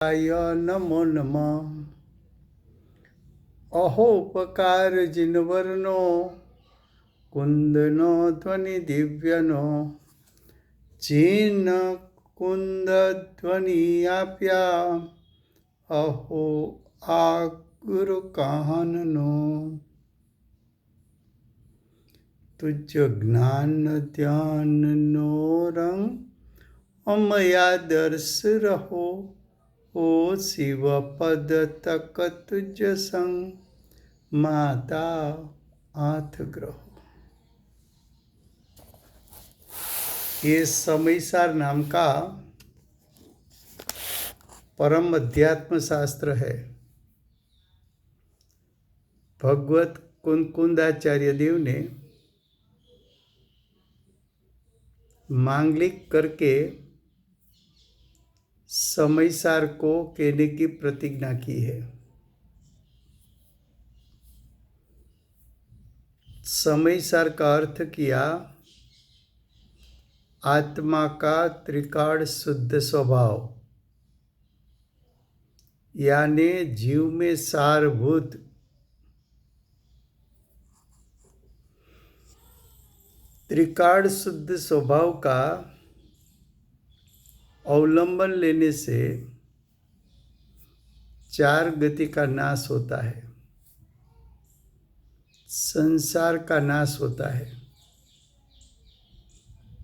नमो नमः। अहोपकार जिनवरनो कुंदनो ध्वनि दिव्यनो चीन कुंद ध्वनि आप्या अहो आ गुरु काहननो। तुझ ज्ञान ध्यान नो रंग अमया दर्श रहो ओ शिव पद तक तुझ संग माता आठ ग्रहो। ये समयसार नाम का परम अध्यात्म शास्त्र है। भगवत कुंदाचार्य देव ने मांगलिक करके समयसार को कहने की प्रतिज्ञा की है। समयसार का अर्थ किया आत्मा का त्रिकाल शुद्ध स्वभाव, यानी जीव में सारभूत त्रिकाल शुद्ध स्वभाव का अवलंबन लेने से चार गति का नाश होता है, संसार का नाश होता है,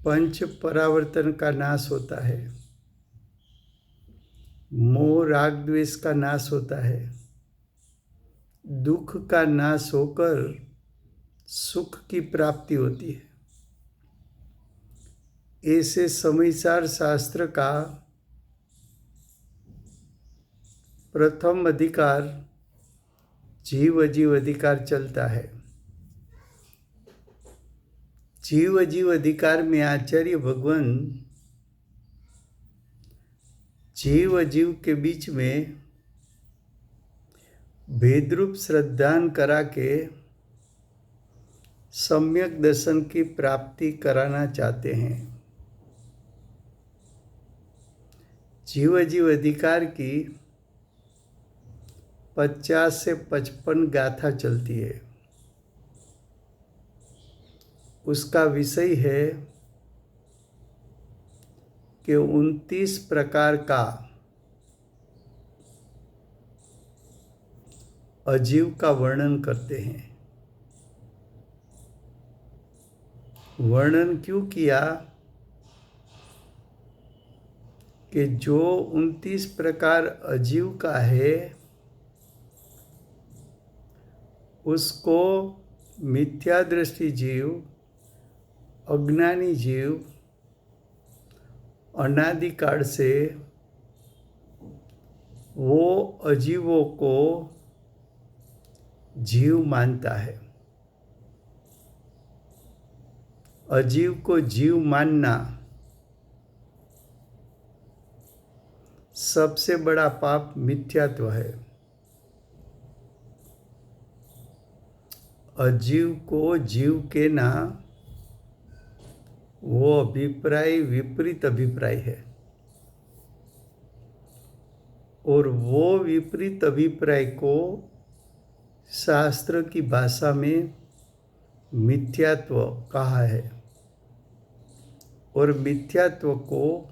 पंच परावर्तन का नाश होता है, मोह राग द्वेष का नाश होता है, दुख का नाश होकर सुख की प्राप्ति होती है। ऐसे समयसार शास्त्र का प्रथम अधिकार जीव जीव अधिकार चलता है। जीव जीव अधिकार में आचार्य भगवान जीव जीव के बीच में भेदरूप श्रद्धान करा के सम्यक दर्शन की प्राप्ति कराना चाहते हैं। जीव जीव अधिकार की 50 से 55 गाथा चलती है। उसका विषय है कि 29 प्रकार का अजीव का वर्णन करते हैं। वर्णन क्यों किया कि जो 29 प्रकार अजीव का है उसको मिथ्या दृष्टि जीव, अज्ञानी जीव अनादिकाल से वो अजीवों को जीव मानता है। अजीव को जीव मानना सबसे बड़ा पाप मिथ्यात्व है। अजीव को जीव कहना वो अभिप्राय विपरीत अभिप्राय है, और वो विपरीत अभिप्राय को शास्त्र की भाषा में मिथ्यात्व कहा है, और मिथ्यात्व को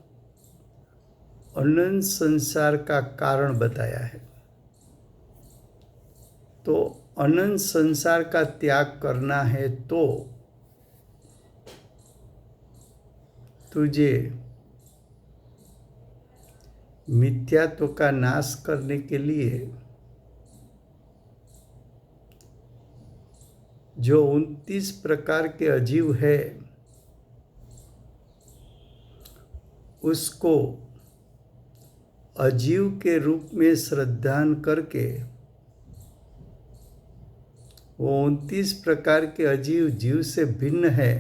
अनंत संसार का कारण बताया है। तो अनंत संसार का त्याग करना है तो तुझे मिथ्यात्व का नाश करने के लिए जो 29 प्रकार के अजीव है उसको अजीव के रूप में श्रद्धान करके वो 29 प्रकार के अजीव जीव से भिन्न है,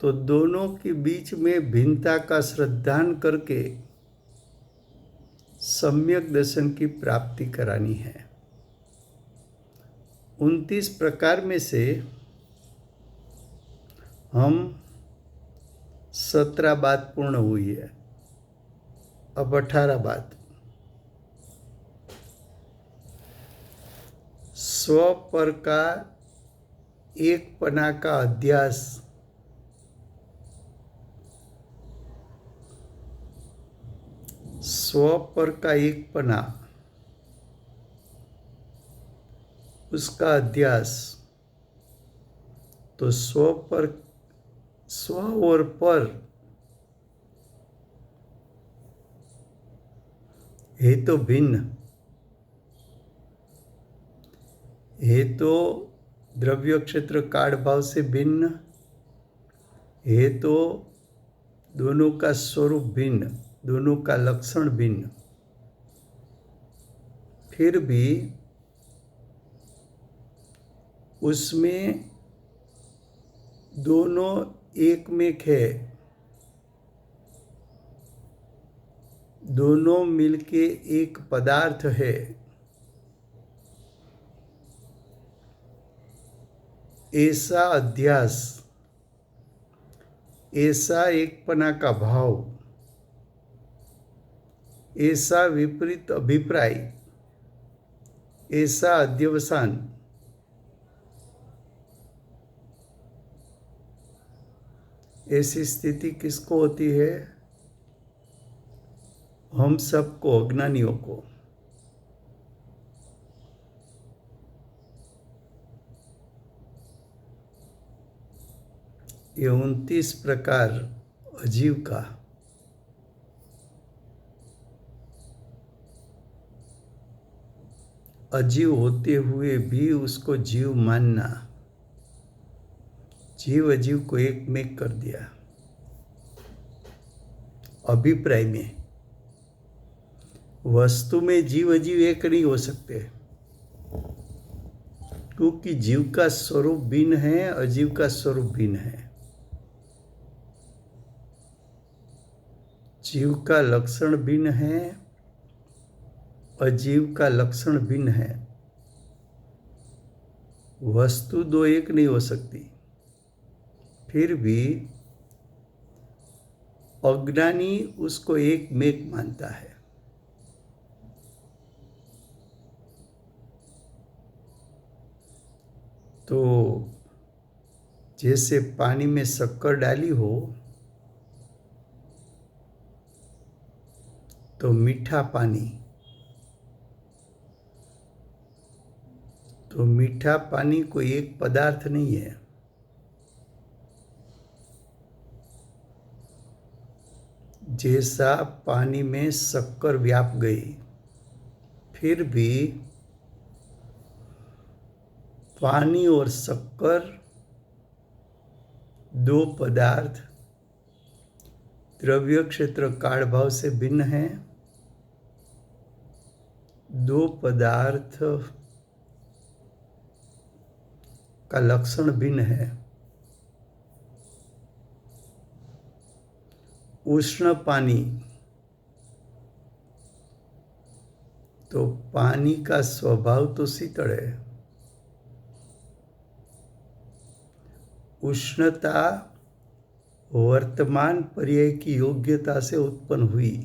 तो दोनों के बीच में भिन्नता का श्रद्धान करके सम्यक दर्शन की प्राप्ति करानी है। 29 प्रकार में से हम 17 बात पूर्ण हुई है। अब 18 बात। स्व पर का एक पना का अध्यास स्व पर का एक पना, उसका अध्यास। तो स्व पर, स्व और पर है तो भिन्न, है तो द्रव्य क्षेत्र काल भाव से भिन्न, है तो दोनों का स्वरूप भिन्न, दोनों का लक्षण भिन्न। फिर भी उसमें दोनों एक में है, दोनों मिलके एक पदार्थ है। ऐसा अध्यास, ऐसा एकपना का भाव, ऐसा विपरीत अभिप्राय, ऐसा अध्यवसान ऐसी स्थिति किसको होती है? हम सबको, अज्ञानियों को। ये 29 प्रकार अजीव का, अजीव होते हुए भी उसको जीव मानना, जीव अजीव को एक में कर दिया अभिप्राय में। वस्तु में जीव अजीव एक नहीं हो सकते, क्योंकि जीव का स्वरूप भिन्न है, अजीव का स्वरूप भिन्न है। जीव का लक्षण भिन्न है, अजीव का लक्षण भिन्न है। वस्तु दो एक नहीं हो सकती। फिर भी अज्ञानी उसको एक में मानता है। तो जैसे पानी में शक्कर डाली हो तो मीठा पानी, तो मीठा पानी कोई एक पदार्थ नहीं है। जैसा पानी में शक्कर व्याप गई, फिर भी पानी और शक्कर दो पदार्थ द्रव्य क्षेत्र काल भाव से भिन्न हैं। दो पदार्थ का लक्षण भिन्न है। उष्ण पानी, तो पानी का स्वभाव तो शीतल है। उष्णता वर्तमान पर्याय की योग्यता से उत्पन्न हुई,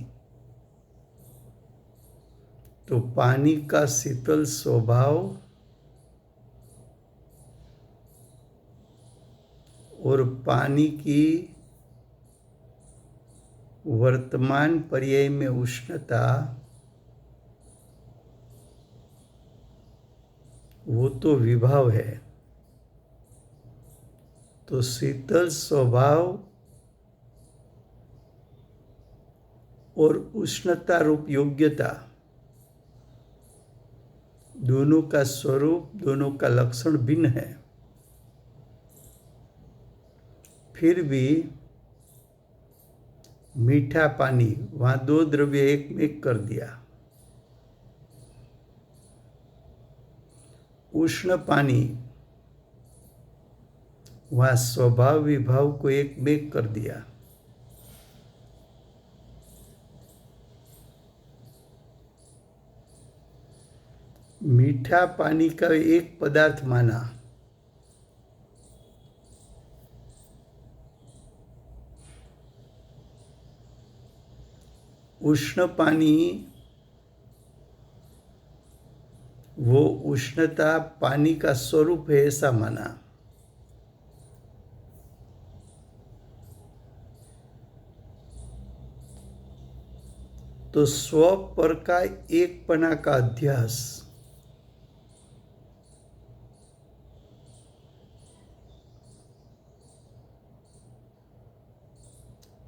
तो पानी का शीतल स्वभाव और पानी की वर्तमान पर्याय में उष्णता, वो तो विभाव है। तो शीतल स्वभाव और उष्णता रूप योग्यता, दोनों का स्वरूप, दोनों का लक्षण भिन्न है। फिर भी मीठा पानी, वहां दो द्रव्य एक में कर दिया। उष्ण पानी, वहां स्वभाव विभाव को एक में कर दिया। मीठा पानी का एक पदार्थ माना, उष्ण पानी, वो उष्णता पानी का स्वरूप है ऐसा माना। तो स्व पर का एकपना का अध्यास,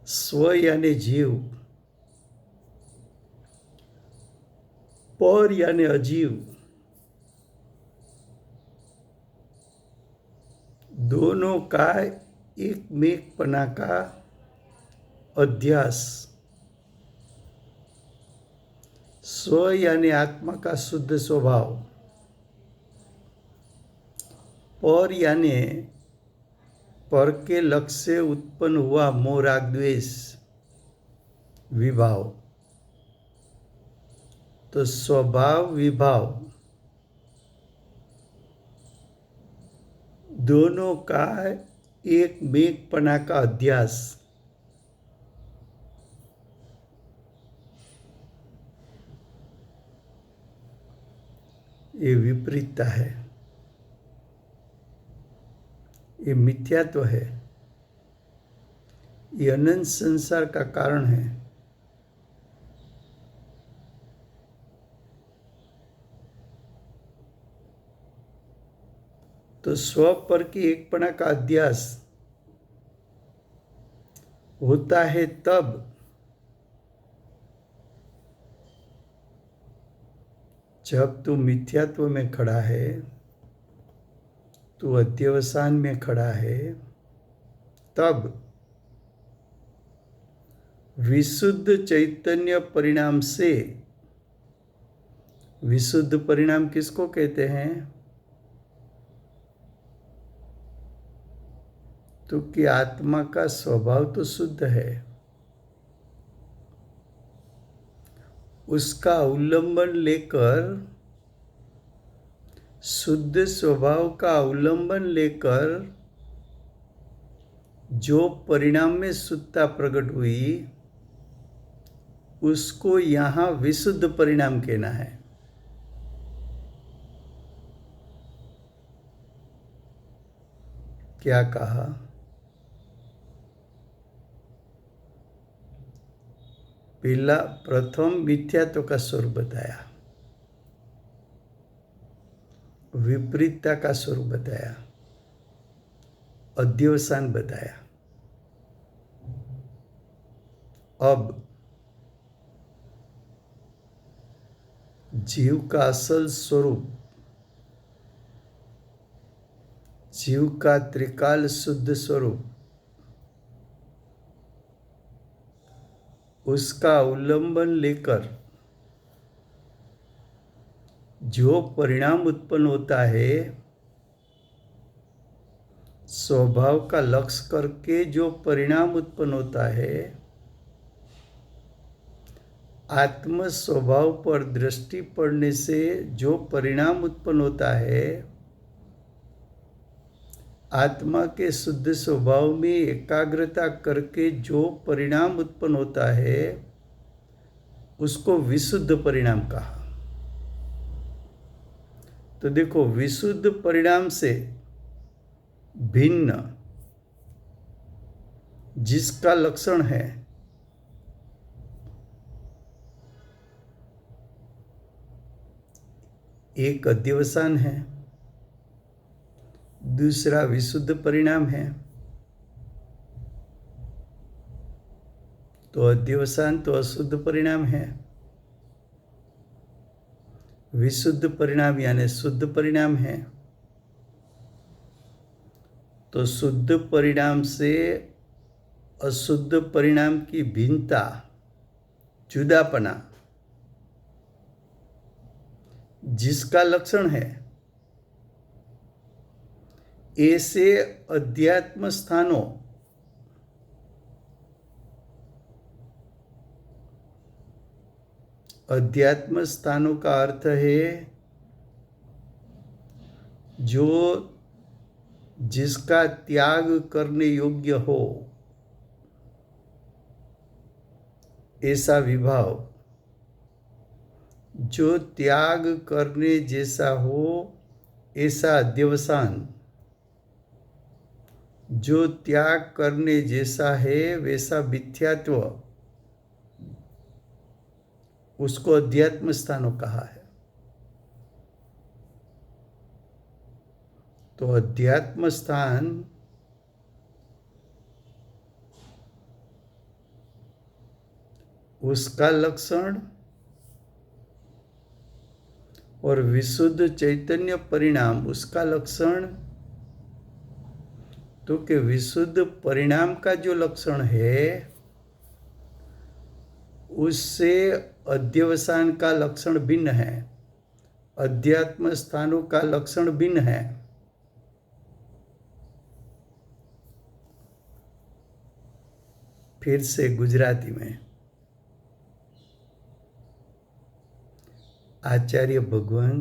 स्व यानी जीव, पर यानी अजीव, दोनों का एकमेकपना का अध्यास, स्व यानी आत्मा का शुद्ध स्वभाव, पर यानी पर के लक्ष्य से उत्पन्न हुआ मोह राग द्वेष विभाव। तो स्वभाव विभाव दोनों का एक मेघपना का अध्यास, ये विपरीतता है, ये मिथ्यात्व है, ये अनंत संसार का कारण है। तो स्व पर की एकपना का अध्यास होता है तब जब तू मिथ्यात्व में खड़ा है, तू अध्यवसान में खड़ा है, तब विशुद्ध चैतन्य परिणाम से, विशुद्ध परिणाम किसको कहते हैं? तो कि आत्मा का स्वभाव तो शुद्ध है, उसका अवलंबन लेकर, शुद्ध स्वभाव का अवलंबन लेकर जो परिणाम में शुद्धता प्रकट हुई, उसको यहाँ विशुद्ध परिणाम कहना है। क्या कहा? पहला प्रथम मिथ्यात्व का स्वरूप बताया, विपरीतता का स्वरूप बताया, अध्यवसान बताया। अब जीव का असल स्वरूप, जीव का त्रिकाल शुद्ध स्वरूप, उसका अवलंबन लेकर जो परिणाम उत्पन्न होता है, स्वभाव का लक्ष्य करके जो परिणाम उत्पन्न होता है, आत्म स्वभाव पर दृष्टि पड़ने से जो परिणाम उत्पन्न होता है, आत्मा के शुद्ध स्वभाव में एकाग्रता करके जो परिणाम उत्पन्न होता है, उसको विशुद्ध परिणाम कहा। तो देखो, विशुद्ध परिणाम से भिन्न जिसका लक्षण है, एक अध्यवसान है, दूसरा विशुद्ध परिणाम है। तो अध्यवसान तो अशुद्ध परिणाम है, विशुद्ध परिणाम यानी शुद्ध परिणाम है। तो शुद्ध परिणाम से अशुद्ध परिणाम की भिन्नता, जुदापना, जिसका लक्षण है, ऐसे अध्यात्म स्थानों, अध्यात्म स्थानों का अर्थ है जो जिसका त्याग करने योग्य हो, ऐसा विभाव, जो त्याग करने जैसा हो ऐसा अध्यवसान, जो त्याग करने जैसा है वैसा मिथ्यात्व, उसको अध्यात्म स्थानों कहा है। तो अध्यात्म स्थान उसका लक्षण और विशुद्ध चैतन्य परिणाम उसका लक्षण। तो कि विशुद्ध परिणाम का जो लक्षण है उससे अध्यवसान का लक्षण भिन्न है, अध्यात्म स्थानों का लक्षण भिन्न है। फिर से गुजराती में आचार्य भगवान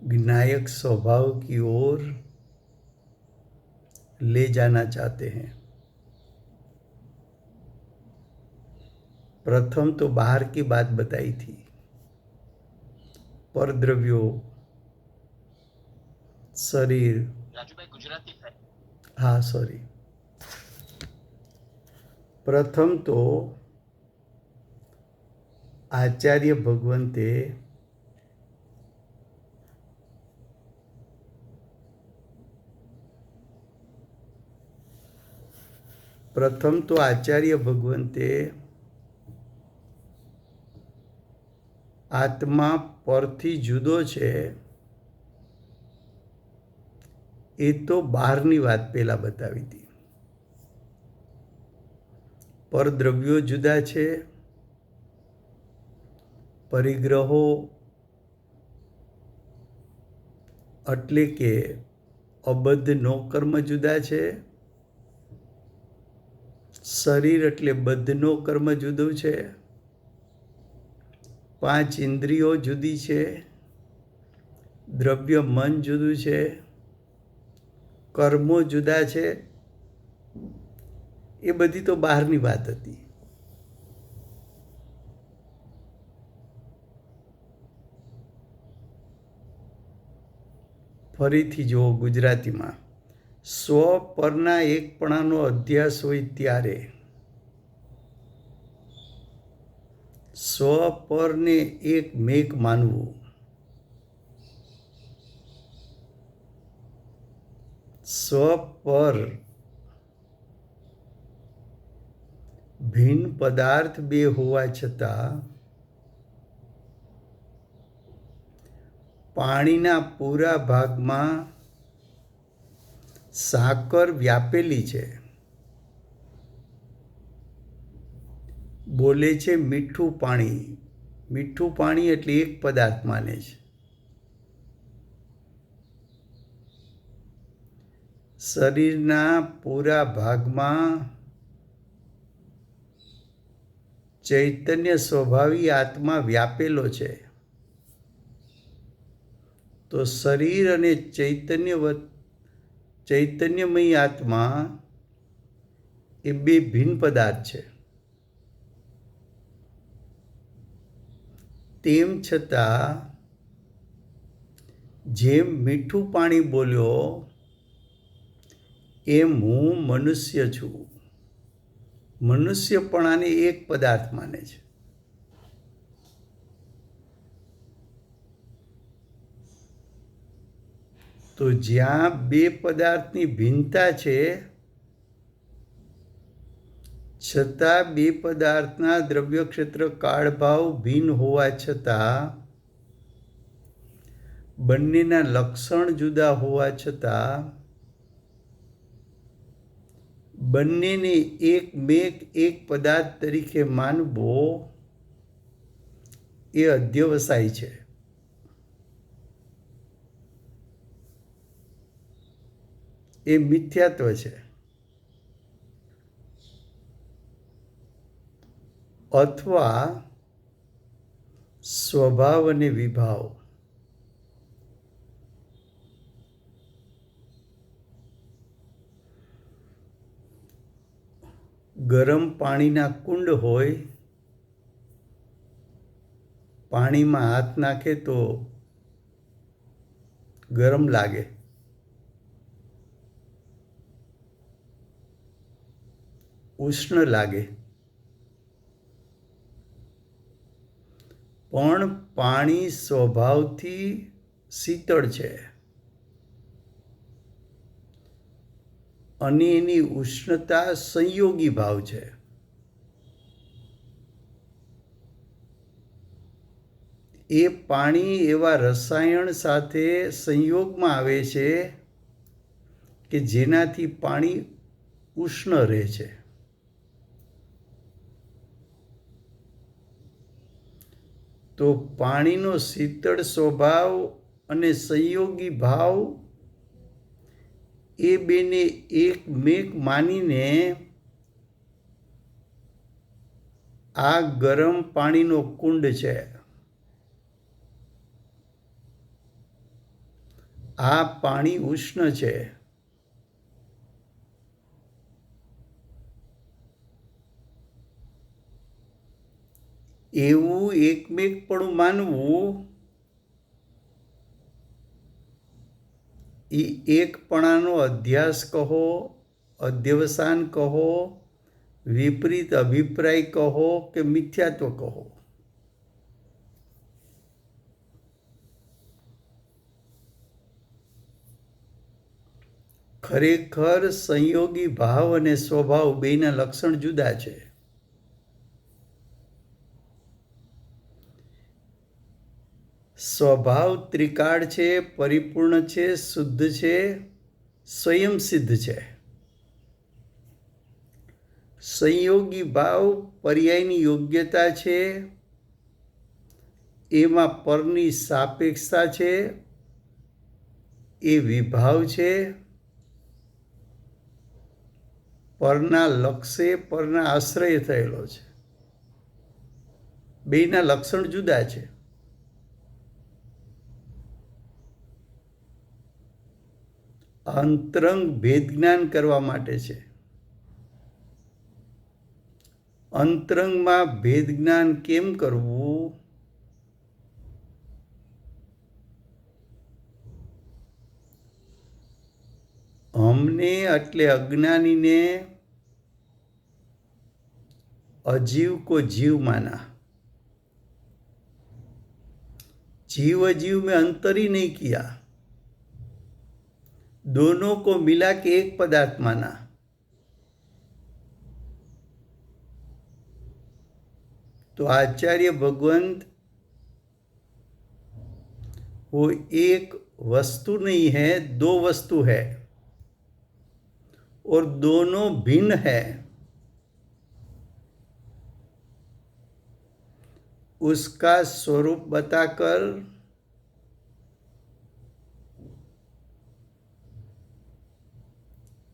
ज्ञायक स्वभाव की ओर ले जाना चाहते हैं। प्रथम तो बाहर की बात बताई थी, परद्रव्यों, शरीर। રાજુભાઈ ગુજરાતી થાય। हाँ सॉरी, प्रथम तो आचार्य भगवंते आत्मा परथी जुदो छे ए तो बहारनी वात पहेला बतावी थी। परद्रव्यो जुदा छे, परिग्रहो એટલે કે અબદ્ધ નો કર્મ જુદા છે, શરીર એટલે બદ્ધનો કર્મ જુદું છે, 5 ઇન્દ્રિયો જુદી છે, દ્રવ્ય મન જુદું છે, કર્મો જુદા છે। એ બધી તો બહારની વાત હતી। ફરીથી જુઓ ગુજરાતીમાં, સ્વ પરના એકપણાનો અધ્યાસ હોય ત્યારે, સ્વ પરને એક મેઘ માનવું, સ્વ પર ભિન્ન પદાર્થ બે હોવા છતાં પાણીના પૂરા ભાગમાં સાકર વ્યાપેલી છે। બોલે છે મીઠું પાણી, મીઠું પાણી એટલે એક પદાર્થ માને છે। શરીરના પૂરા ભાગમાં ચૈતન્ય સ્વભાવી આત્મા વ્યાપેલો છે। तो शरीर अने चैतन्यमयी आत्मा ए बे भिन्न पदार्थ है। तेम छतां जेम मीठू पाणी बोल्यो एम हूँ मनुष्य छूं, मनुष्यपणाने एक पदार्थ माने छे। तो ज्यां बे पदार्थनी भिन्नता छे छतां बे पदार्थना द्रव्य क्षेत्र काळभाव भिन्न होवा छतां बंनेना लक्षण जुदा होवा छतां बंनेने एक मेघ एक पदार्थ तरीके मानवो ए अध्यवसाय छे। એ મિથ્યાત્વ છે। અથવા સ્વભાવ અને વિભાવ। ગરમ પાણીના કુંડ હોય, પાણીમાં હાથ નાખે તો ગરમ લાગે, ઉષ્ણ લાગે, પણ પાણી સ્વભાવથી શીતળ છે અને એની ઉષ્ણતા સંયોગી ભાવ છે. એ પાણી એવા રસાયણ સાથે સંયોગમાં આવે છે કે જેનાથી પાણી ઉષ્ણ રહે છે. તો પાણીનો શીતળ સ્વભાવ અને સંયોગી ભાવ એ બેને એકમેક માનીને આ ગરમ પાણીનો કુંડ છે. આ પાણી ઉષ્ણ છે. એવું એકમેકપણું માનવું એ એકપણાનો અધ્યાસ કહો, અધ્યવસાન કહો, વિપરીત અભિપ્રાય કહો કે મિથ્યાત્વ કહો, ખરેખર સંયોગી ભાવ અને સ્વભાવ બેના લક્ષણ જુદા છે. સ્વભાવ ત્રિકાળ છે, પરિપૂર્ણ છે, શુદ્ધ છે, સ્વયં સિદ્ધ છે. સંયોગી ભાવ પર્યાયની યોગ્યતા છે, એમાં પરની સાપેક્ષતા છે, એ વિભાવ છે, પરના લક્ષ્ય પરના આશ્રય થયેલો છે. બેના લક્ષણ જુદા છે. અંતરંગ ભેદ જ્ઞાન કરવા માટે છે. અંતરંગમાં ભેદ જ્ઞાન કેમ કરવું? અમને એટલે અજ્ઞાનીને अजीव को जीव माना. जीव अजीव में अंतर ही नहीं किया, दोनों को मिला के एक पदार्थ माना. तो आचार्य भगवंत वो एक वस्तु नहीं है, दो वस्तु है और दोनों भिन्न है. उसका स्वरूप बताकर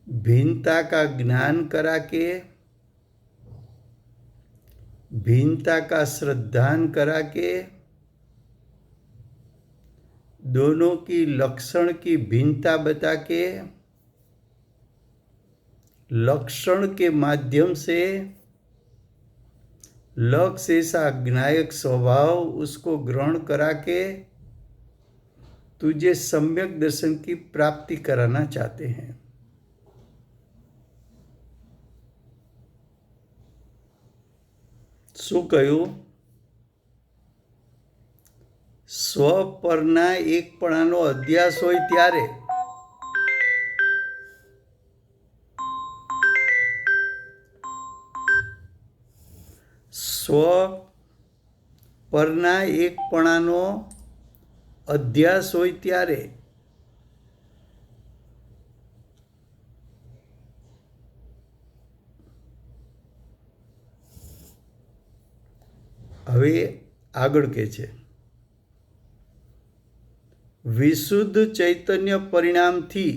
भिन्नता का ज्ञान करा के, भिन्नता का श्रद्धान करा के, दोनों की लक्षण की भिन्नता बता के, लक्षण के माध्यम से लक्ष्य ऐसा ज्ञायक स्वभाव उसको ग्रहण करा के तुझे सम्यक दर्शन की प्राप्ति कराना चाहते हैं. શું કહ્યું? સ્વ પરના એકપણાનો અધ્યાસ હોય ત્યારે સ્વ પરના એકપણાનો અધ્યાસ હોય ત્યારે હવે આગળ કે છે વિશુદ્ધ ચૈતન્ય પરિણામથી.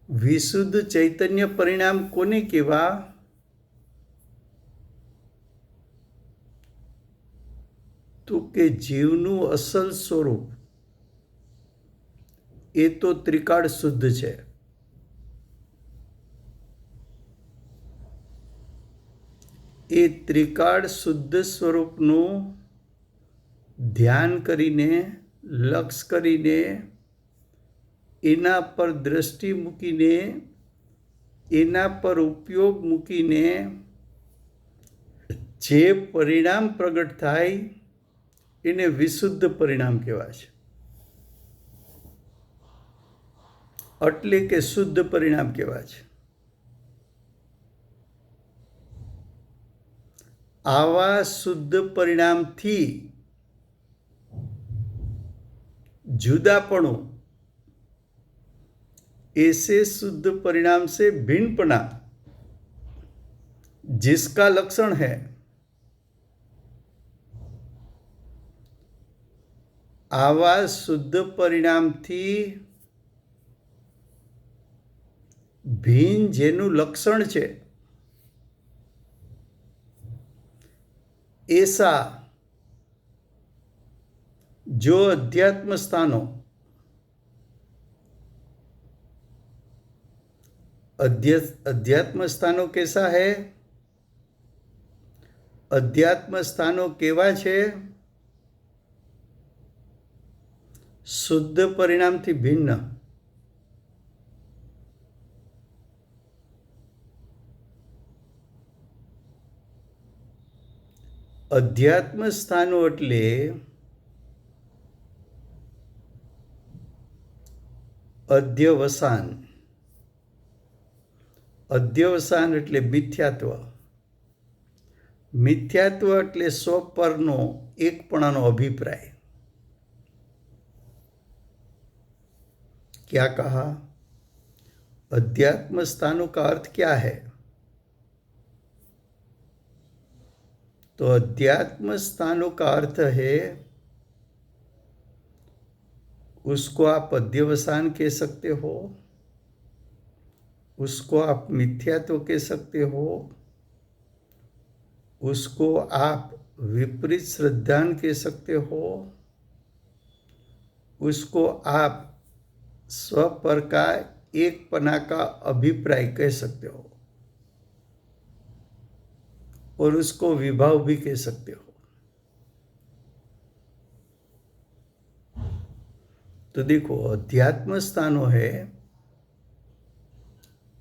વિશુદ્ધ ચૈતન્ય પરિણામ કોને કહેવા? તો કે જીવનું અસલ સ્વરૂપ એ તો ત્રિકાળ શુદ્ધ છે. એ ત્રિકાળ શુદ્ધ સ્વરૂપનું ધ્યાન કરીને, લક્ષ કરીને, એના પર દ્રષ્ટિ મૂકીને, એના પર ઉપયોગ મૂકીને જે પરિણામ પ્રગટ થાય એને વિશુદ્ધ પરિણામ કહેવાય છે, એટલે કે શુદ્ધ પરિણામ કહેવાય છે. આવા શુદ્ધ પરિણામથી जुदापणु, ऐसे शुद्ध परिणाम से भिन्नपना जिसका लक्षण है, आवा शुद्ध परिणाम थी भिन्न जेनु लक्षण छे, ऐसा जो अध्यात्म स्थानों, अध्यात्म स्थानों कैसा है? अध्यात्म स्थानों केवा छे? शुद्ध परिणाम थी भिन्न. अध्यात्म स्थानों एटले अध्यवसान. अध्यवसान एटले मिथ्यात्व. मिथ्यात्व एटले स्व परनो एकपणानो अभिप्राय. क्या कहा? अध्यात्म स्थानों का अर्थ क्या है? तो अध्यात्म स्थानों का अर्थ है, उसको आप अध्यवसान कह सकते हो, उसको आप मिथ्यात्व कह सकते हो, उसको आप विपरीत श्रद्धान कह सकते हो, उसको आप स्वपर का एकपना का अभिप्राय कह सकते हो, और उसको विभाव भी कह सकते हो. तो देखो, अध्यात्म स्थानों है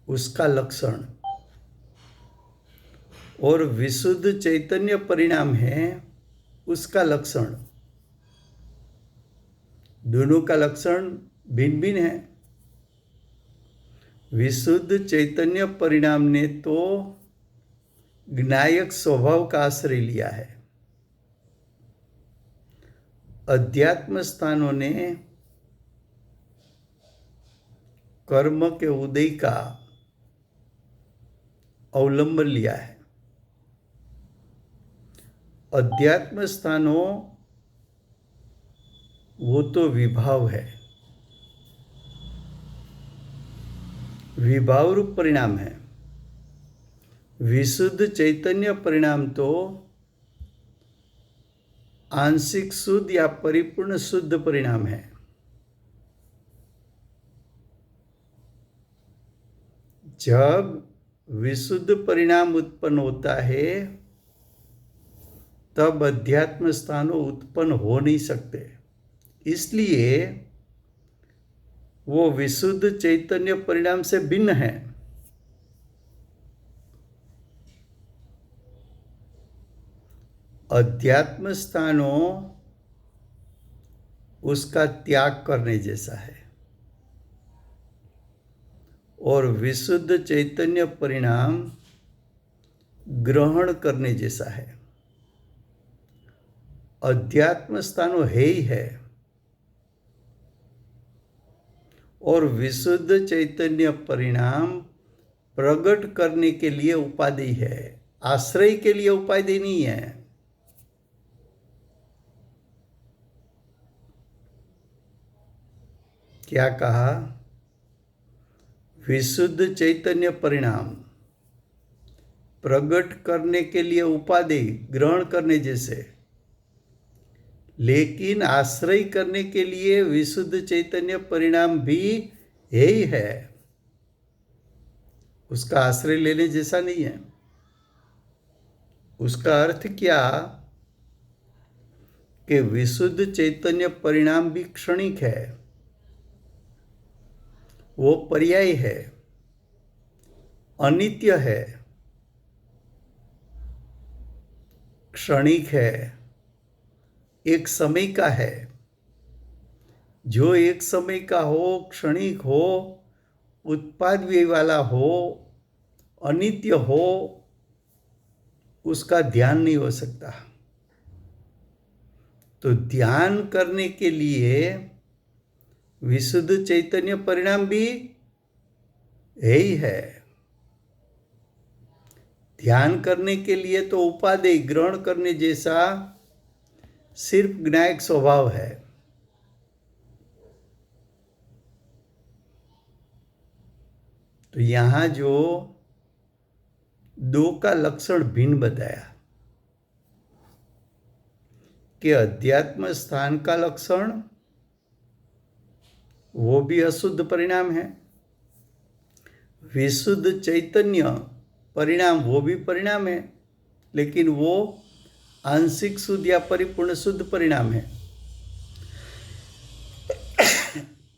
उसका लक्षण, और विशुद्ध चैतन्य परिणाम है उसका लक्षण. दोनों का लक्षण भिन्न भिन्न है. विशुद्ध चैतन्य परिणाम ने तो ज्ञायक स्वभाव का आश्रय लिया है. अध्यात्म स्थानों ने कर्म के उदय का अवलंबन लिया है. अध्यात्म स्थानों वो तो विभाव है, विभाव रूप परिणाम है. विशुद्ध चैतन्य परिणाम तो आंशिक शुद्ध या परिपूर्ण शुद्ध परिणाम है. जब विशुद्ध परिणाम उत्पन्न होता है तब अध्यात्म स्थानों उत्पन्न हो नहीं सकते. इसलिए वो विशुद्ध चैतन्य परिणाम से भिन्न है. अध्यात्म स्थानों उसका त्याग करने जैसा है, और विशुद्ध चैतन्य परिणाम ग्रहण करने जैसा है. अध्यात्म स्थानों है ही है, और विशुद्ध चैतन्य परिणाम प्रकट करने के लिए उपाधि है, आश्रय के लिए उपाधि नहीं है. क्या कहा? विशुद्ध चैतन्य परिणाम प्रकट करने के लिए उपाधि, ग्रहण करने जैसे, लेकिन आश्रय करने के लिए विशुद्ध चैतन्य परिणाम भी है ही है, उसका आश्रय लेने जैसा नहीं है. उसका अर्थ क्या कि विशुद्ध चैतन्य परिणाम भी क्षणिक है, वो पर्याय है, अनित्य है, क्षणिक है, एक समय का है। जो एक समय का हो, क्षणिक हो, उत्पाद व्यय वाला हो, अनित्य हो, उसका ध्यान नहीं हो सकता। तो ध्यान करने के लिए विशुद्ध चैतन्य परिणाम भी है ही है। ध्यान करने के लिए तो उपादेय ग्रहण करने जैसा सिर्फ ज्ञायक स्वभाव है। तो यहां जो दो का लक्षण भिन्न बताया कि अध्यात्म स्थान का लक्षण वो भी अशुद्ध परिणाम है, विशुद्ध चैतन्य परिणाम वो भी परिणाम है, लेकिन वो आंशिक शुद्ध या परिपूर्ण शुद्ध परिणाम है।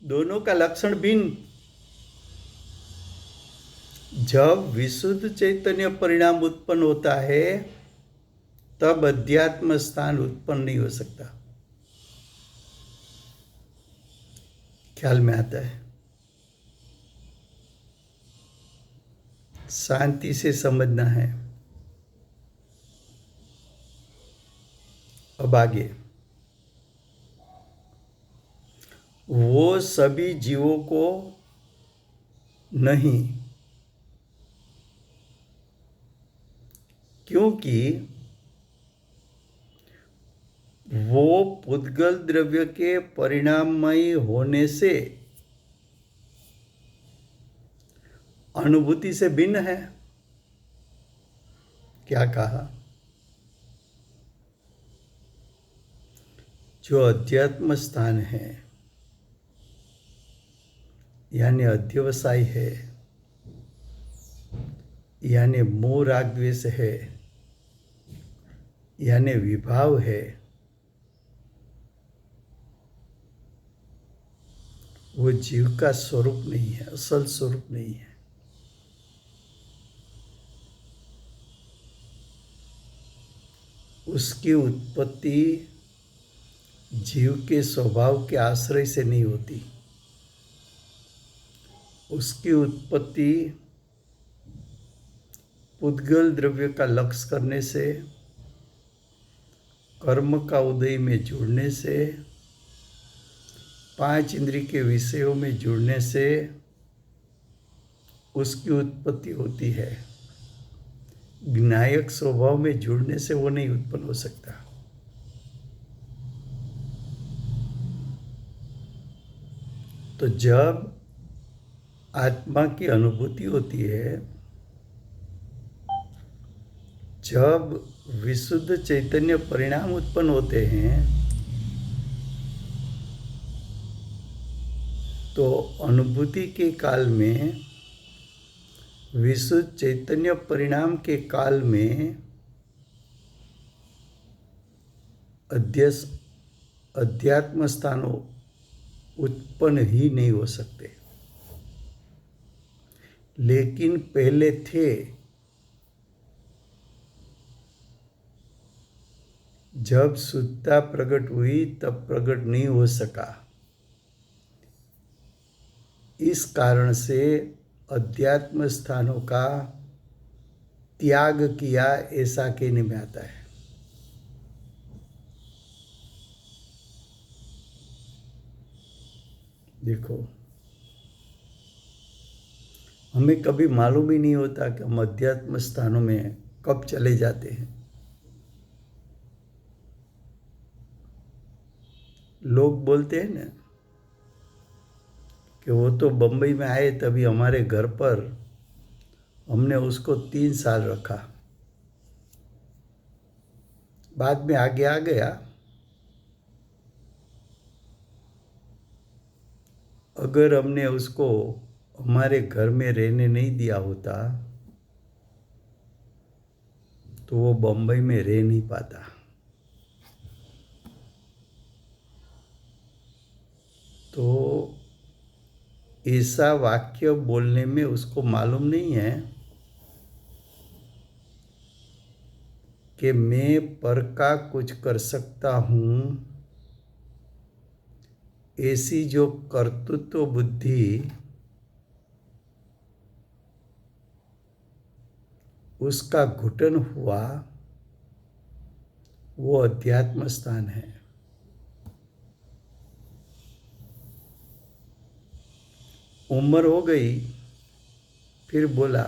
दोनों का लक्षण भिन्न। जब विशुद्ध चैतन्य परिणाम उत्पन्न होता है तब अध्यात्म स्थान उत्पन्न नहीं हो सकता। ख्याल में आता है? शांति से समझना है। अब आगे, वो सभी जीवों को नहीं, क्योंकि वो पुद्गल द्रव्य के परिणाममय होने से अनुभूति से भिन्न है। क्या कहा? जो अध्यात्म स्थान है यानी अध्यवसाय है, यानी मोह राग द्वेष है, यानी विभाव है, वो जीव का स्वरूप नहीं है, असल स्वरूप नहीं है। उसकी उत्पत्ति जीव के स्वभाव के आश्रय से नहीं होती। उसकी उत्पत्ति पुद्गल द्रव्य का लक्ष्य करने से, कर्म का उदय में जुड़ने से, पांच इंद्रिय के विषयों में जुड़ने से उसकी उत्पत्ति होती है। ज्ञायक स्वभाव में जुड़ने से वो नहीं उत्पन्न हो सकता। तो जब आत्मा की अनुभूति होती है, जब विशुद्ध चैतन्य परिणाम उत्पन्न होते हैं, तो अनुभूति के काल में, विशुद्ध चैतन्य परिणाम के काल में अध्यात्म स्थानों उत्पन्न ही नहीं हो सकते। लेकिन पहले थे। जब शुद्धता प्रकट हुई तब प्रकट नहीं हो सका। इस कारण से अध्यात्म स्थानों का त्याग किया, ऐसा कहने में आता है। देखो, हमें कभी मालूम ही नहीं होता कि हम अध्यात्म स्थानों में कब चले जाते हैं। लोग बोलते हैं ना कि वो तो बम्बई में आए तभी हमारे घर पर हमने उसको 3 साल रखा, बाद में आगे आ गया। अगर हमने उसको हमारे घर में रहने नहीं दिया होता तो वो बम्बई में रह नहीं पाता। तो ऐसा वाक्य बोलने में उसको मालूम नहीं है कि मैं पर का कुछ कर सकता हूँ। ऐसी जो कर्तृत्व बुद्धि उसका घुटन हुआ, वो अध्यात्म स्थान है। उम्र हो गई, फिर बोला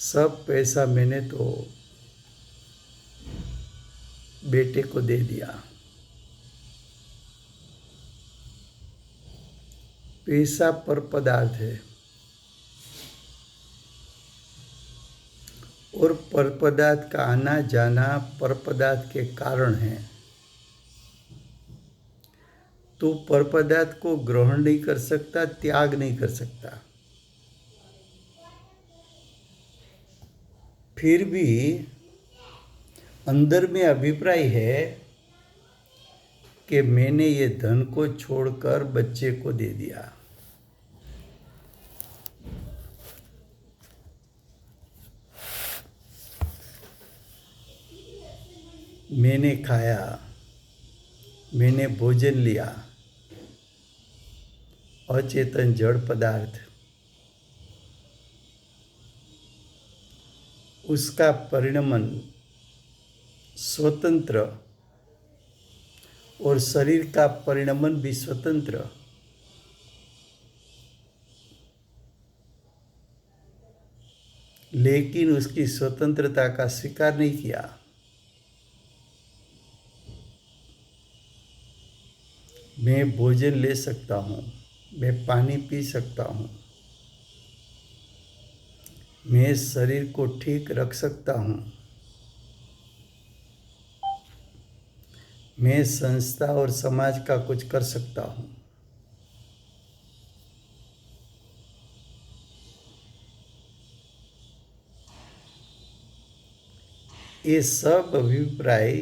सब पैसा मैंने तो बेटे को दे दिया। पैसा पर पदार्थ है और पर पदार्थ का आना जाना पर पदार्थ के कारण है। तो पर पदार्थ को ग्रहण नहीं कर सकता, त्याग नहीं कर सकता। फिर भी अंदर में अभिप्राय है कि मैंने ये धन को छोड़कर बच्चे को दे दिया। मैंने खाया, मैंने भोजन लिया। अचेतन जड़ पदार्थ, उसका परिणमन स्वतंत्र और शरीर का परिणमन भी स्वतंत्र। लेकिन उसकी स्वतंत्रता का स्वीकार नहीं किया। मैं भोजन ले सकता हूँ, मैं पानी पी सकता हूँ, मैं शरीर को ठीक रख सकता हूँ, मैं संस्था और समाज का कुछ कर सकता हूँ। ये सब अभिप्राय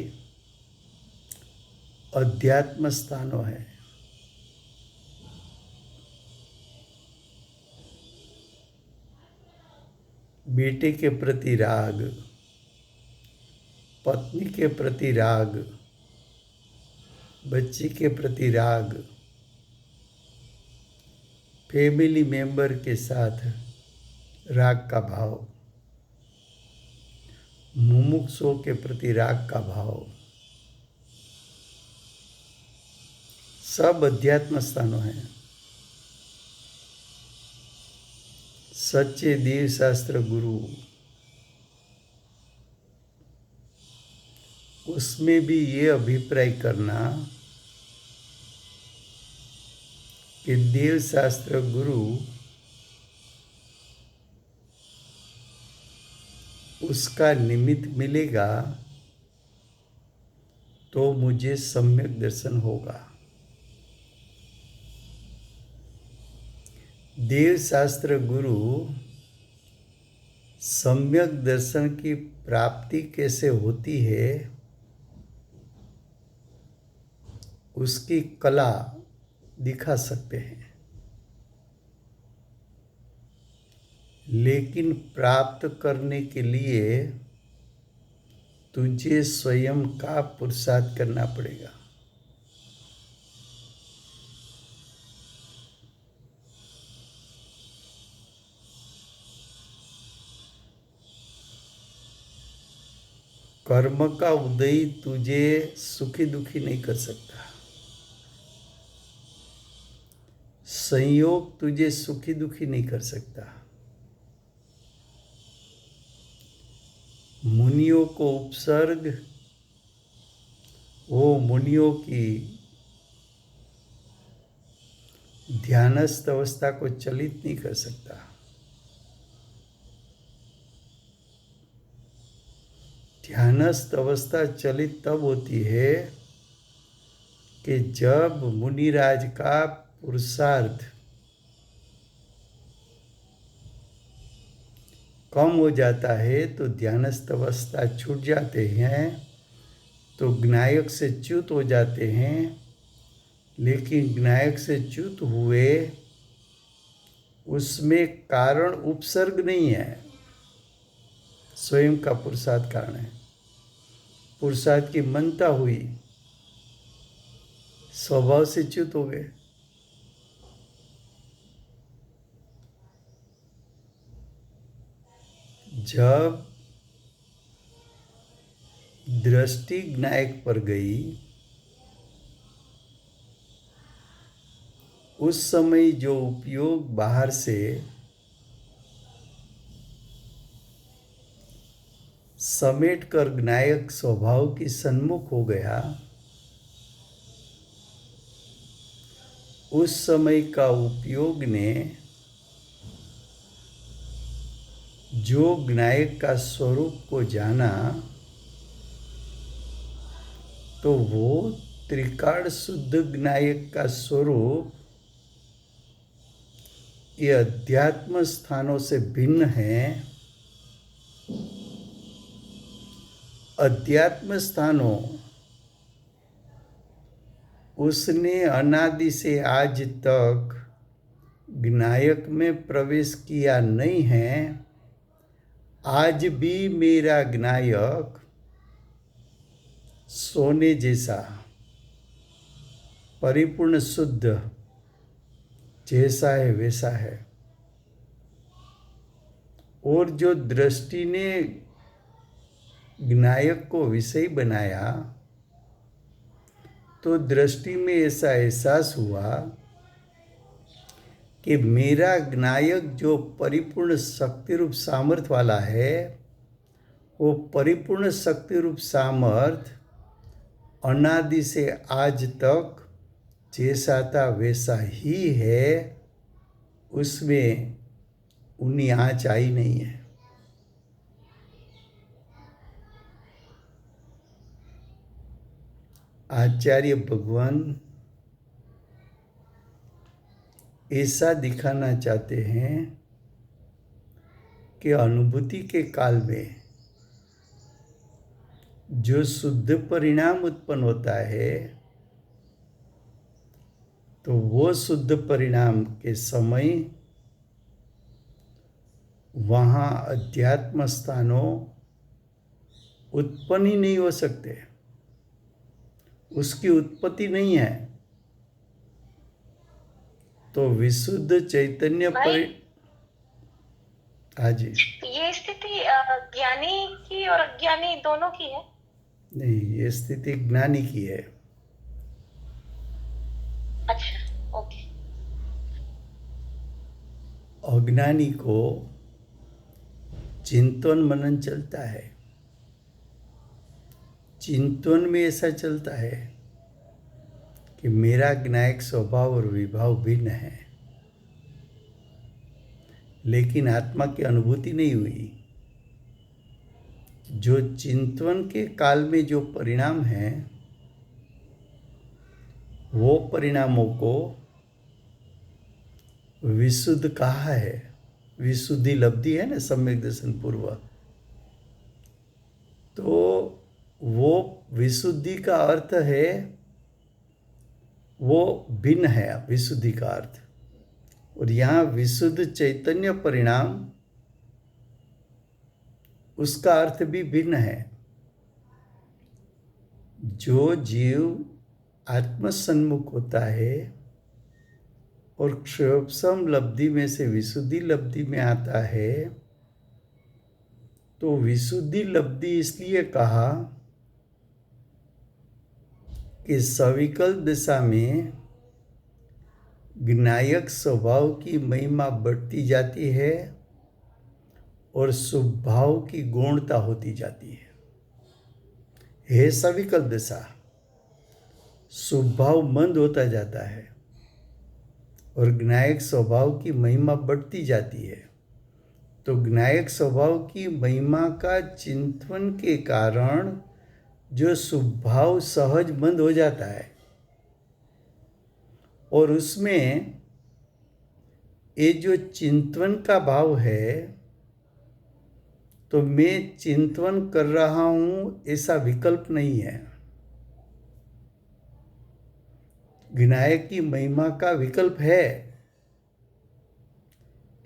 अध्यात्म स्थानों है। बेटे के प्रति राग, पत्नी के प्रति राग, बच्चे के प्रति राग, फैमिली मेंबर के साथ राग का भाव, मुमुक्षुओं के प्रति राग का भाव, सब अध्यात्म स्थानों हैं। सच्चे देव शास्त्र गुरु, उसमें भी ये अभिप्राय करना कि देव शास्त्र गुरु उसका निमित्त मिलेगा तो मुझे सम्यक दर्शन होगा। देव शास्त्र गुरु सम्यक दर्शन की प्राप्ति कैसे होती है, उसकी कला दिखा सकते हैं। लेकिन प्राप्त करने के लिए तुझे स्वयं का पुरुषार्थ करना पड़ेगा। कर्म का उदय तुझे सुखी दुखी नहीं कर सकता। संयोग तुझे सुखी दुखी नहीं कर सकता। मुनियों को उपसर्ग वो मुनियों की ध्यानस्थ अवस्था को चलित नहीं कर सकता। ध्यानस्थ अवस्था चलित तब होती है कि जब मुनिराज का पुरुषार्थ कम हो जाता है तो ध्यानस्थ अवस्था छूट जाते हैं, तो ज्ञायक से च्युत हो जाते हैं। लेकिन ज्ञायक से च्युत हुए उसमें कारण उपसर्ग नहीं है, स्वयं का पुरुषार्थ कारण है। पुरुषार्थ की मनता हुई, स्वभाव से च्युत हो गए। जब दृष्टि ज्ञायक पर गई, उस समय जो उपयोग बाहर से समेट कर ज्ञायक स्वभाव की सन्मुख हो गया, उस समय का उपयोग ने जो ज्ञायक का स्वरूप को जाना, तो वो त्रिकाल शुद्ध ज्ञायक का स्वरूप ये अध्यात्म स्थानों से भिन्न है। अध्यात्म स्थानों उसने अनादि से आज तक ज्ञायक में प्रवेश किया नहीं है। आज भी मेरा ज्ञायक सोने जैसा परिपूर्ण शुद्ध जैसा है वैसा है। और जो दृष्टि ने ज्ञायक को विषय बनाया, तो दृष्टि में ऐसा एहसास हुआ कि मेरा ज्ञायक जो परिपूर्ण शक्ति रूप सामर्थ्य वाला है, वो परिपूर्ण शक्ति रूप सामर्थ्य अनादि से आज तक जैसा था वैसा ही है, उसमें उन्हीं आँच आई नहीं है। आचार्य भगवान ऐसा दिखाना चाहते हैं कि अनुभूति के काल में जो शुद्ध परिणाम उत्पन्न होता है, तो वो शुद्ध परिणाम के समय वहाँ अध्यात्म स्थानों उत्पन्न ही नहीं हो सकते, उसकी उत्पत्ति नहीं है। तो विशुद्ध चैतन्य हाँ जी। ये स्थिति ज्ञानी की और अज्ञानी दोनों की है? नहीं, ये स्थिति ज्ञानी की है। अच्छा, ओके। अज्ञानी को चिंतन मनन चलता है। चिंतन में ऐसा चलता है कि मेरा ज्ञायक स्वभाव और विभाव भिन्न है, लेकिन आत्मा की अनुभूति नहीं हुई। जो चिंतन के काल में जो परिणाम है, वो परिणामों को विशुद्ध कहा है। विशुद्धि लब्धि है ना, सम्यक दर्शन पूर्व। तो वो विशुद्धि का अर्थ है, वो भिन्न है विशुद्धि का अर्थ। और यहाँ विशुद्ध चैतन्य परिणाम, उसका अर्थ भी भिन्न है। जो जीव आत्मसन्मुख होता है और क्षोभसम लब्धि में से विशुद्धि लब्धि में आता है, तो विशुद्धि लब्धि इसलिए कहा कि सविकल्प दिशा में ज्ञायक स्वभाव की महिमा बढ़ती जाती है और स्वभाव की गौणता होती जाती है सविकल्प दिशा। स्वभाव मंद होता जाता है और ज्ञायक स्वभाव की महिमा बढ़ती जाती है। तो ज्ञायक स्वभाव की महिमा का चिंतन के कारण जो स्वभाव सहज मंद हो जाता है, और उसमें ये जो चिंतन का भाव है, तो मैं चिंतन कर रहा हूँ ऐसा विकल्प नहीं है। ज्ञाय की महिमा का विकल्प है,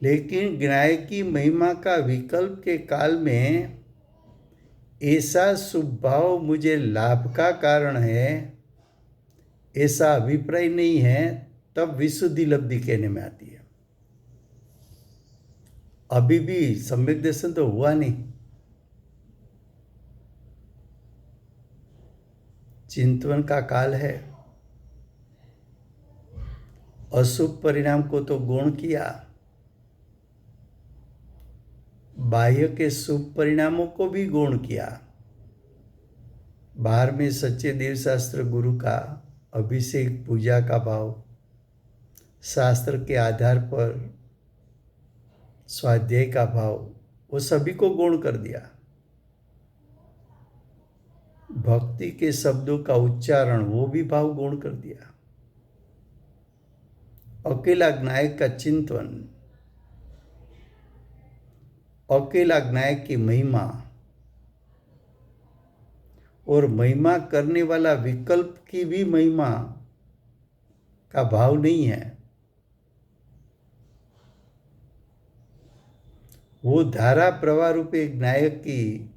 लेकिन ज्ञाय की महिमा का विकल्प के काल में ऐसा शुभ भाव मुझे लाभ का कारण है ऐसा अभिप्राय नहीं है, तब विशुद्धि लब्धि कहने में आती है। अभी भी सम्यक दर्शन तो हुआ नहीं, चिंतन का काल है। अशुभ परिणाम को तो गौण किया, बाह्य के शुभ परिणामों को भी गौण किया। बाहर में सच्चे देव शास्त्र गुरु का अभिषेक पूजा का भाव, शास्त्र के आधार पर स्वाध्याय का भाव, वो सभी को गौण कर दिया। भक्ति के शब्दों का उच्चारण, वो भी भाव गौण कर दिया। अकेला ज्ञाय का चिंतन, अकेला ज्ञाय की महिमा और महिमा करने वाला विकल्प की भी महिमा का भाव नहीं है। वो धारा प्रवाह रूपे ज्ञाय की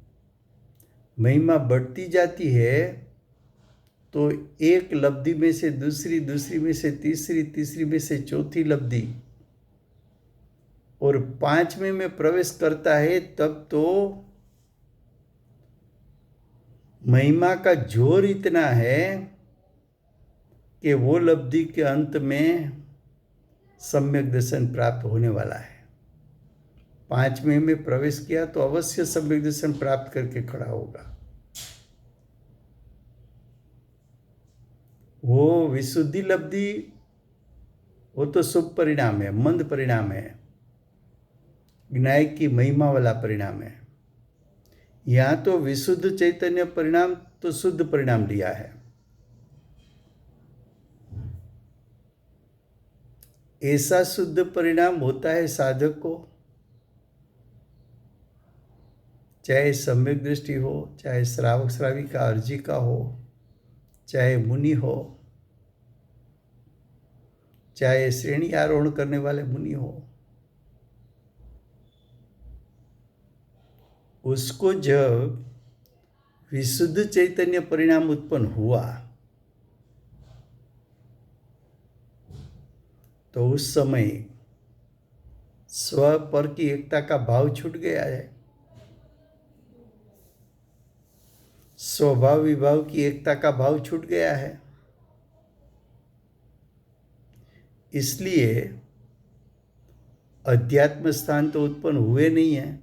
महिमा बढ़ती जाती है, तो एक लब्धि में से दूसरी, दूसरी में से तीसरी, तीसरी में से चौथी लब्धि और पांचवें में प्रवेश करता है, तब तो महिमा का जोर इतना है कि वो लब्धि के अंत में सम्यक दर्शन प्राप्त होने वाला है। पांचवें में प्रवेश किया तो अवश्य सम्यक दर्शन प्राप्त करके खड़ा होगा। वो विशुद्धि लब्धि, वो तो शुभ परिणाम है, मंद परिणाम है, ज्ञाय की महिमा वाला परिणाम है। यहां तो विशुद्ध चैतन्य परिणाम तो शुद्ध परिणाम लिया है। ऐसा शुद्ध परिणाम होता है साधक को, चाहे सम्यक दृष्टि हो, चाहे श्रावक श्राविका अर्जी का हो, चाहे मुनि हो, चाहे श्रेणी आरोहण करने वाले मुनि हो। उसको जब विशुद्ध चैतन्य परिणाम उत्पन्न हुआ तो उस समय स्व पर की एकता का भाव छूट गया है, स्वभाव विभाव की एकता का भाव छूट गया है। इसलिए अध्यात्म स्थान तो उत्पन्न हुए नहीं है।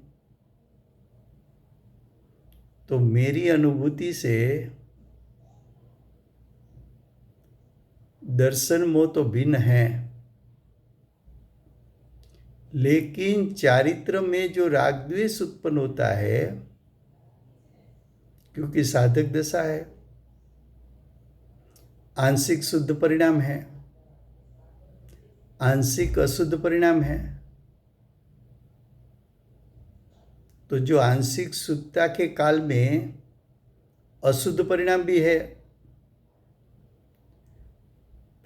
तो मेरी अनुभूति से दर्शन मोह तो भिन्न है, लेकिन चारित्र में जो राग द्वेष उत्पन्न होता है, क्योंकि साधक दशा है, आंशिक शुद्ध परिणाम है, आंशिक अशुद्ध परिणाम है। तो जो आंशिक शुद्धता के काल में अशुद्ध परिणाम भी है,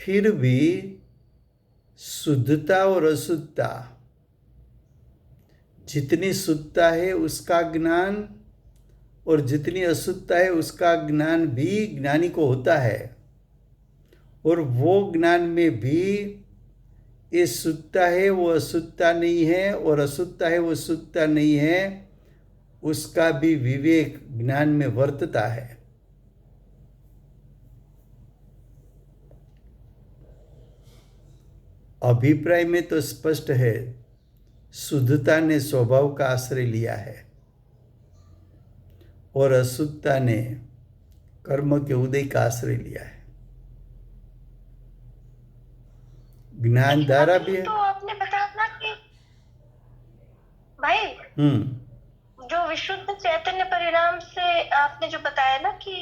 फिर भी शुद्धता और अशुद्धता, जितनी शुद्धता है उसका ज्ञान और जितनी अशुद्धता है उसका ज्ञान भी ज्ञानी को होता है। और वो ज्ञान में भी ये शुद्धता है वो अशुद्धता नहीं है, और अशुद्धता है वो शुद्धता नहीं है, उसका भी विवेक ज्ञान में वर्तता है। अभिप्राय में तो स्पष्ट है, शुद्धता ने स्वभाव का आश्रय लिया है और अशुद्धता ने कर्म के उदय का आश्रय लिया है। ज्ञान धारा भी है। तो आपने बताया ना कि भाई जो विशुद्ध चैतन्य परिणाम से आपने जो बताया ना कि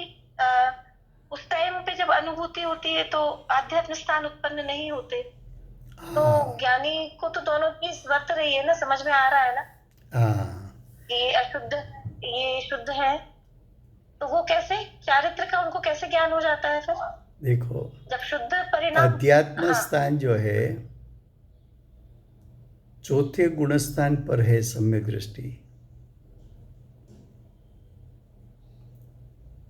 उस टाइम पे जब अनुभूति होती है तो आध्यात्म स्थान उत्पन्न नहीं होते, तो ज्ञानी को तो दोनों चीज वर्त रही है ना, समझ में आ रहा है ना कि अशुद्ध, ये शुद्ध है, तो वो कैसे चारित्र का उनको कैसे ज्ञान हो जाता है फिर, देखो, जब शुद्ध परिणाम? अध्यात्म हाँ। स्थान जो है चौथे गुण स्थान पर है सम्यक दृष्टि,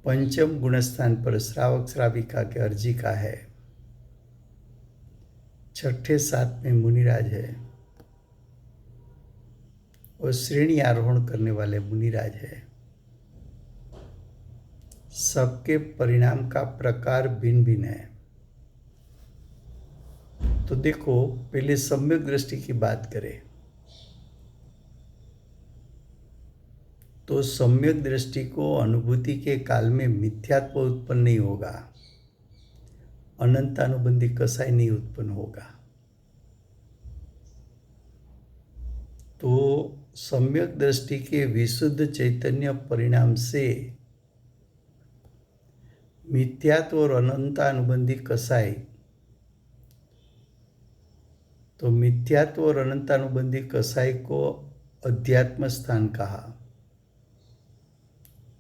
पंचम गुण स्थान पर श्रावक श्राविका के अर्जी का है, छठे सात में मुनिराज है और श्रेणी आरोहण करने वाले मुनिराज है। सबके परिणाम का प्रकार भिन्न भिन्न है। तो देखो, पहले सम्यक दृष्टि की बात करें तो सम्यक दृष्टि को अनुभूति के काल में मिथ्यात्व उत्पन्न नहीं होगा, अनंतानुबंधी कसाई नहीं उत्पन्न होगा। तो सम्यक दृष्टि के विशुद्ध चैतन्य परिणाम से मिथ्यात्व और अनंतानुबंधी कसाई, तो मिथ्यात्व और अनंतानुबंधी कसाई को अध्यात्म स्थान कहा।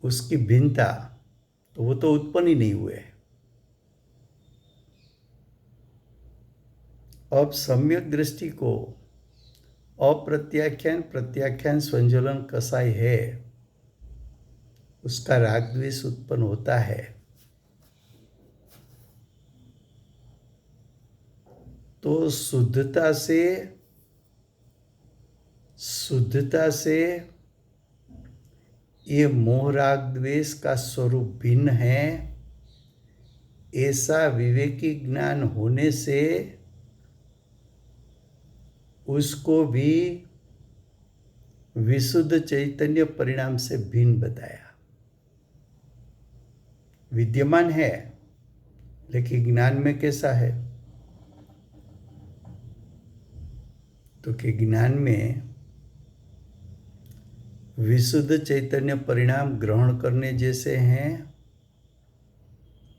उसकी भिन्नता तो वो तो उत्पन्न ही नहीं हुए। अब सम्यक दृष्टि को अप्रत्याख्यान प्रत्याख्यान संज्वलन कसाई है, उसका राग द्वेष उत्पन्न होता है। तो शुद्धता से ये मोह राग द्वेष का स्वरूप भिन्न है, ऐसा विवेकी ज्ञान होने से उसको भी विशुद्ध चैतन्य परिणाम से भिन्न बताया। विद्यमान है लेकिन ज्ञान में कैसा है, तो कि ज्ञान में विशुद्ध चैतन्य परिणाम ग्रहण करने जैसे हैं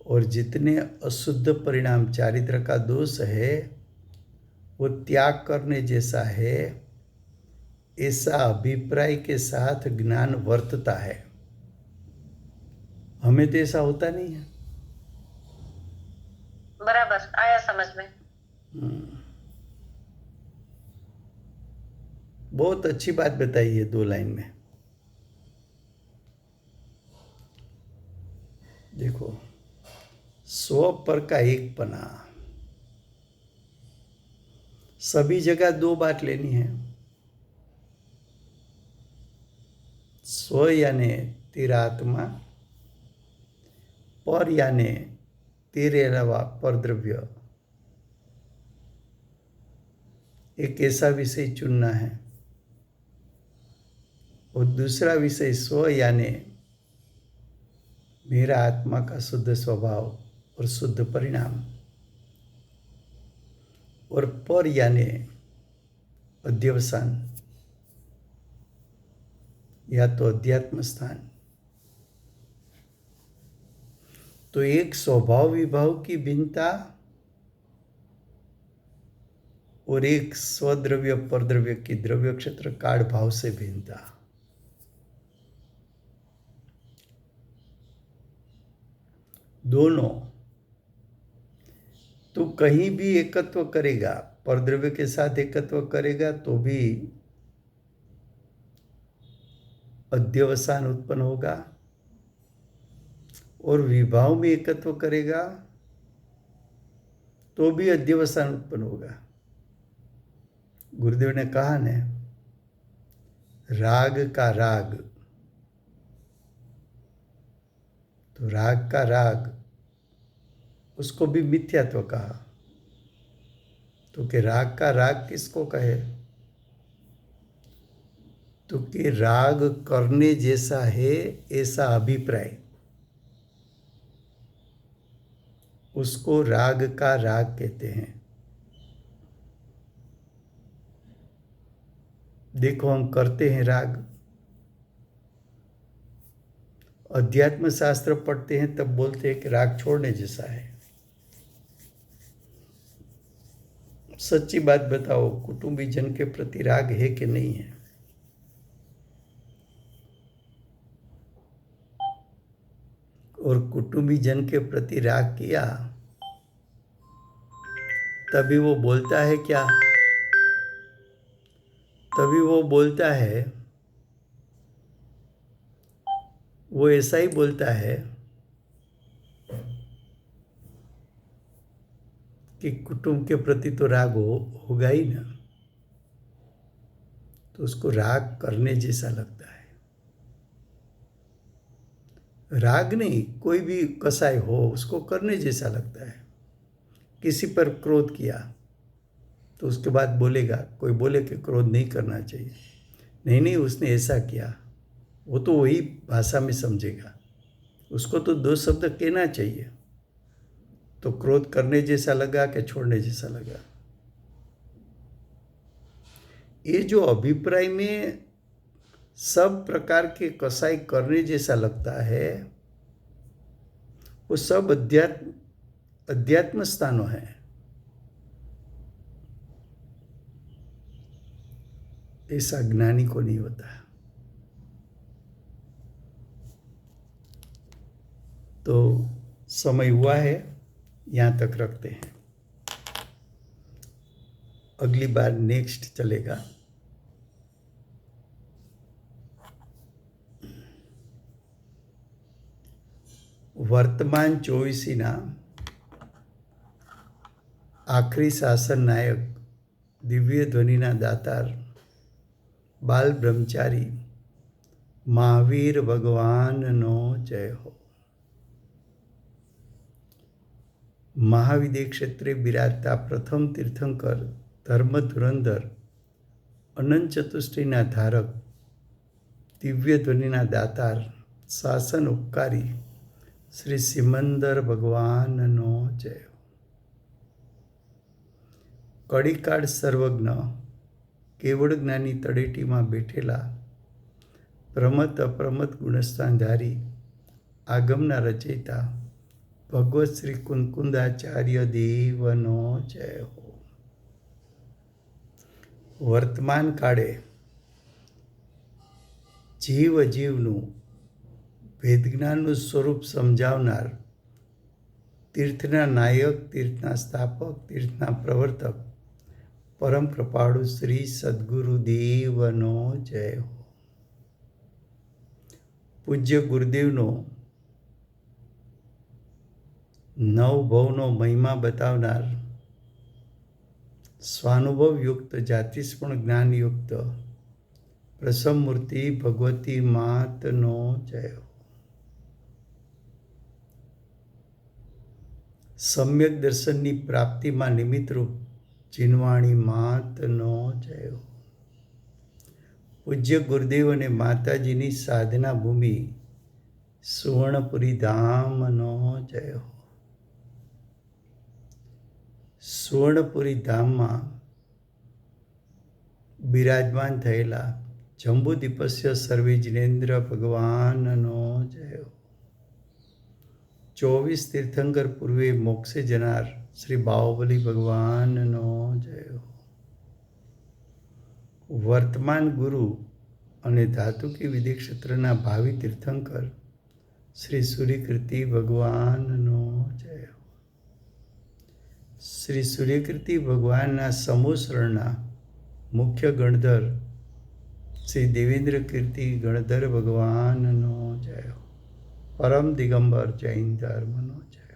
और जितने अशुद्ध परिणाम चारित्र का दोष है वो त्याग करने जैसा है, ऐसा अभिप्राय के साथ ज्ञान वर्तता है। हमें तो ऐसा होता नहीं है। बराबर आया समझ में। बहुत अच्छी बात बताई है 2 लाइन में। देखो, स्व पर का एक पना, सभी जगह 2 बात लेनी है। स्व यानी तेरा आत्मा, पर यानी तेरे अलावा पर द्रव्य। एक ऐसा विषय चुनना है और दूसरा विषय स्व यानी मेरा आत्मा का शुद्ध स्वभाव और शुद्ध परिणाम, और पर यानी अध्यवसान या तो अध्यात्म स्थान। तो एक स्वभाव विभाव की भिन्नता और एक स्वद्रव्य परद्रव्य की द्रव्य क्षेत्र काल भाव से भिन्नता। दोनों तो कहीं भी एकत्व करेगा, परद्रव्य के साथ एकत्व करेगा तो भी अध्यवसान उत्पन्न होगा, और विभाव में एकत्व करेगा तो भी अध्यवसान उत्पन्न होगा। गुरुदेव ने कहा ने, राग का राग, तो राग का राग उसको भी मिथ्यात्व कहा। तो कि राग का राग किसको कहे, तो कि राग करने जैसा है ऐसा अभिप्राय, उसको राग का राग कहते हैं। देखो, हम करते हैं राग, अध्यात्म शास्त्र पढ़ते हैं तब बोलते हैं कि राग छोड़ने जैसा है। सच्ची बात बताओ, कुटुंबी जन के प्रति राग है कि नहीं है? और कुटुंबीजन के प्रति राग किया, तभी वो बोलता है क्या? तभी वो बोलता है, वो ऐसा ही बोलता है कि कुटुंब के प्रति तो राग होगा ही ना, तो उसको राग करने जैसा लगता है। राग नहीं, कोई भी कसाई हो उसको करने जैसा लगता है। किसी पर क्रोध किया तो उसके बाद बोलेगा, कोई बोले कि क्रोध नहीं करना चाहिए, नहीं नहीं उसने ऐसा किया, वो तो वही भाषा में समझेगा, उसको तो 2 शब्द कहना चाहिए। तो क्रोध करने जैसा लगा कि छोड़ने जैसा लगा। ये जो अभिप्राय में सब प्रकार के कसाई करने जैसा लगता है, वो सब अध्यात्म स्थानों हैं। ऐसा ज्ञानी को नहीं होता। तो समय हुआ है, यहाँ तक रखते हैं। अगली बार नेक्स्ट चलेगा। વર્તમાન 24ના આખરી શાસન નાયક, દિવ્ય ધ્વનિના દાતાર, બાલ બ્રહ્મચારી મહાવીર ભગવાનનો જય હો। મહાવિદ્ય ક્ષેત્રે બિરાજતા પ્રથમ તીર્થંકર, ધર્મ ધુરંધર, અનંત ચતુષ્ટયના ધારક, દિવ્ય ધ્વનિના દાતાર, શાસન ઉપકારી શ્રી સિમંદર ભગવાનનો જય હો। કડીકાળ સર્વજ્ઞ, કેવળ જ્ઞાની તળેટીમાં બેઠેલા પ્રમત અપ્રમત ગુણસ્થાનધારી, આગમના રચયિતા ભગવત શ્રી કુંકુંદાચાર્ય દેવનો જય હો। વર્તમાન કાળે જીવ અજીવનું વેદજ્ઞાનનું સ્વરૂપ સમજાવનાર, તીર્થના નાયક, તીર્થના સ્થાપક, તીર્થના પ્રવર્તક, પરમ કૃપાળુ શ્રી સદગુરુદેવનો જય હો। પૂજ્ય ગુરુદેવનો નવભવનો મહિમા બતાવનાર, સ્વાનુભવયુક્ત, જાતિસ્પણ જ્ઞાનયુક્ત પ્રસમમૂર્તિ ભગવતી માતનો જય હો। સમ્યક દર્શનની પ્રાપ્તિમાં નિમિત્તરૂપ જીનવાણી માતનો જય હો। પૂજ્ય ગુરુદેવ અને માતાજીની સાધના ભૂમિ સુવર્ણપુરી ધામનો જય હો। સુવર્ણપુરી ધામમાં બિરાજમાન થયેલા જંબુદીપસ્ય સર્વે જિનેન્દ્ર ભગવાનનો જય હો। 24 તીર્થંકર પૂર્વે મોક્ષે જનાર શ્રી બાહુબલી ભગવાનનો જય હો। વર્તમાન ગુરુ અને ધાતુકી વિધિ ક્ષેત્રના ભાવિ તીર્થંકર શ્રી સૂર્યકીર્તિ ભગવાનનો જય હો। શ્રી સૂર્યકીર્તિ ભગવાનના સમૂહ શરણના મુખ્ય ગણધર શ્રી દેવેન્દ્ર કીર્તિ ગણધર ભગવાનનો જય હો। પરમ દિગંબર જૈન ધર્મનો જય।